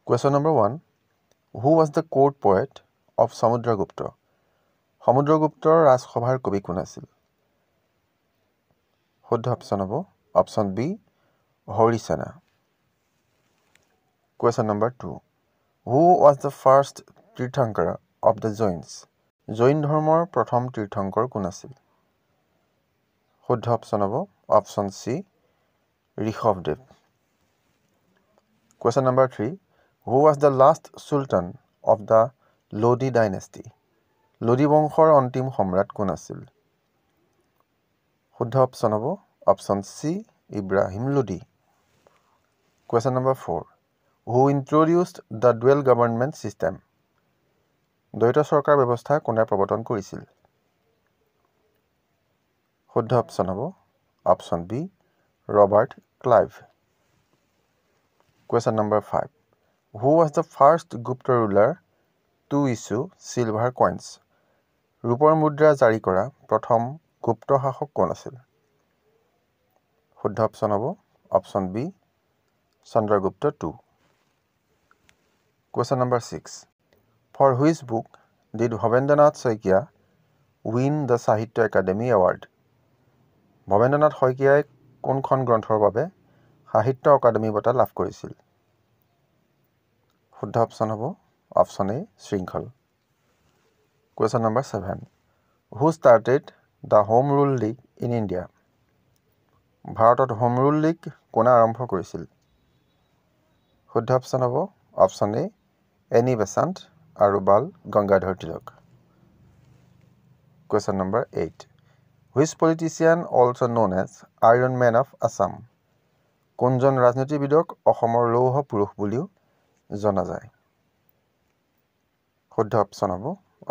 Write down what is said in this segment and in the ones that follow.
Question number 1. Who was the court poet of Samudragupta? Samudraguptar ৰাজসভাৰ কবি কোন আছিল? শুদ্ধ অপশ্যন হ'ব option B হৰিসেনা। Question number 2. Who was the first Tirthankara of the Jains? Jain ধৰ্মৰ প্ৰথম তীৰ্থংকৰ কোন আছিল? শুদ্ধ অপশ্যন হ'ব option C Rishabhdev. Question number 3. Who was the last sultan of the Lodi dynasty? Lodi বংশৰ অন্তিম সম্ৰাট কোন আছিল? শুদ্ধ অপশ্যন হ'ব option C Ibrahim Lodi. Question number 4. Who introduced the dual government system? দ্বৈত চৰকাৰ ব্যৱস্থা কোনে প্ৰৱৰ্তন কৰিছিল? শুদ্ধ অপশ্যন হ'ব option B Robert Clive. Question number 5. Who was the first Gupta ruler to issue silver coins? ৰূপৰ মুদ্ৰা জাৰি কৰা প্ৰথম গুপ্ত শাসক কোন আছিল? শুদ্ধ অপশ্যন হ'ব option B Chandragupta II। Question number 6. For which book did Bhabendranath Saikia win the Sahitya Academy Award? Bhabendranath শইকীয়াই কোনখন গ্ৰন্থৰ বাবে সাহিত্য অকাডেমী বঁটা লাভ কৰিছিল? শুদ্ধ অপশ্যন হ'ব অপশ্যন এ শৃংখল। Question number 7. Who started the Home Rule League in India? ভাৰতত হোম ৰুল লীগ কোনে আৰম্ভ কৰিছিল? শুদ্ধ অপশ্যন হ'ব অপশ্যন এ এনি বেচাণ্ট আৰু Bal Gangadhar Tilak. Question number 8. Which politician also known as Iron Man of Assam? কোনজন ৰাজনীতিবিদক অসমৰ লৌহ পুৰুষ বুলিও জনা যায়? শুদ্ধ অপশ্যন হ'ব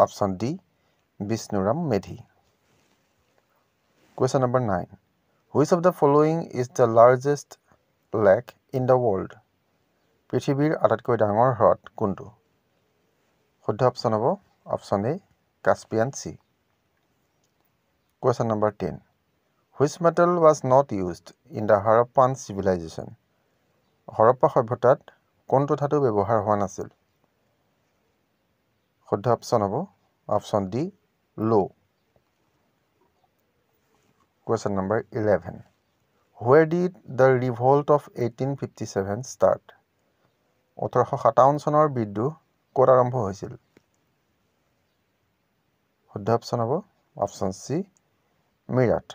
option D Bishnuram Medhi. Question number 9. Which of the following is the largest lake in the world? পৃথিৱীৰ আটাইতকৈ ডাঙৰ হ্ৰদ কোনটো? শুদ্ধ অপশ্যন হ'ব option A Caspian C. Question number 10. Which metal was not used in the Harappan civilization? Harappa সভ্যতাত কোনটো ধাতু ব্যৱহাৰ হোৱা নাছিল? শুদ্ধ অপশ্যন হ'ব অপশ্যন ডি লো। Question number 11. Where did the revolt of 1857 start? 1857 চনৰ বিদ্ৰোহ ক'ত আৰম্ভ হৈছিল? শুদ্ধ অপশ্যন হ'ব option C Meerut.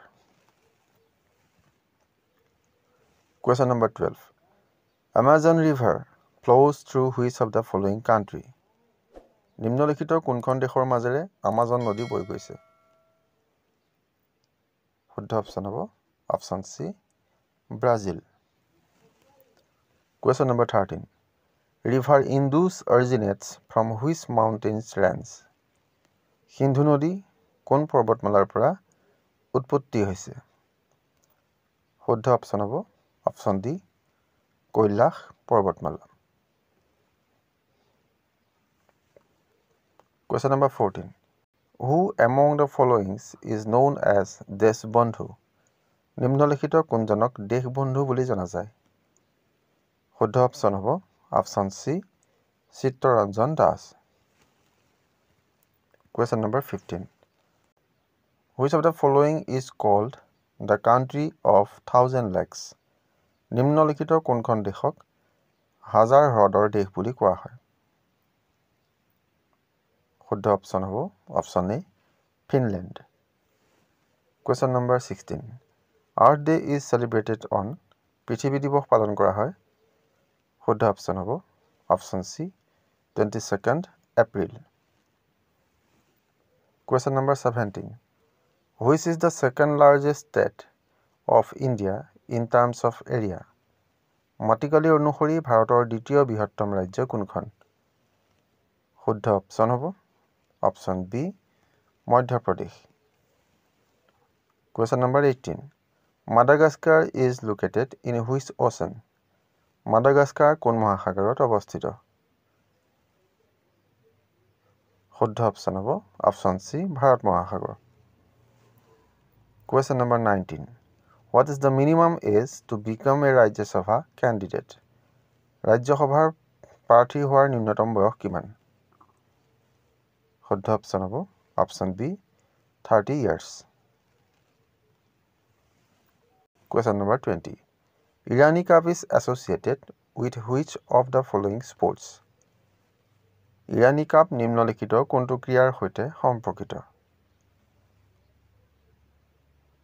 Question number 12. Amazon River flows through which of the following country? নিম্নলিখিত কোনখন দেশৰ মাজেৰে আমাজন নদী বৈ গৈছে? শুদ্ধ অপশ্যন হ'ব option C Brazil. Question number 13. River Indus originates from which mountains range? Sindhu নদী কোন পৰ্বতমালাৰ পৰা উৎপত্তি হৈছে? শুদ্ধ অপশ্যন হ'ব অপশ্যন ডি কৈলাশ পৰ্বতমালা। Question number 14. Who among the following is known as Deshbandhu? নিম্নলিখিত কোনজনক দেশবন্ধু বুলি জনা যায়? শুদ্ধ অপশ্যন হ'ব option C Chittaranjan Das. Question number 15. Which of the following is called the country of 1,000 lakes? নিম্নলিখিত কোনখন দেশক হাজাৰ হ্ৰদৰ দেশ বুলি কোৱা হয়? শুদ্ধ অপশ্যন হ'ব option A Finland. Question number 16. Earth Day is celebrated on? পৃথিৱী দিৱস পালন কৰা হয়? শুদ্ধ অপশ্যন হ'ব option C 22nd April. Question number 17. Which is the second largest state of India in terms of area? মাটিকালি অনুসৰি ভাৰতৰ দ্বিতীয় বৃহত্তম ৰাজ্য কোনখন? শুদ্ধ অপশ্যন হ'ব option B Madhya Pradesh. Question number 18. Madagascar is located in which ocean? Madagascar কোন মহাসাগৰত অৱস্থিত? শুদ্ধ অপশ্যন হ'ব অপশ্যন চি ভাৰত মহাসাগৰ। Question number 19. What is the minimum age to become a Rajya Sabha candidate? ৰাজ্যসভাৰ প্ৰাৰ্থী হোৱাৰ ন্যূনতম বয়স কিমান? শুদ্ধ অপশ্যন হ'ব option B 30 years. Question number 20. Irani Cup is associated with which of the following sports? Irani cup নিম্নলিখিত কোনটো ক্ৰীড়াৰ সৈতে সম্পৰ্কিত?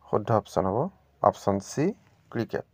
শুদ্ধ অপশ্যন হ'ব অপশ্যন চি ক্ৰিকেট।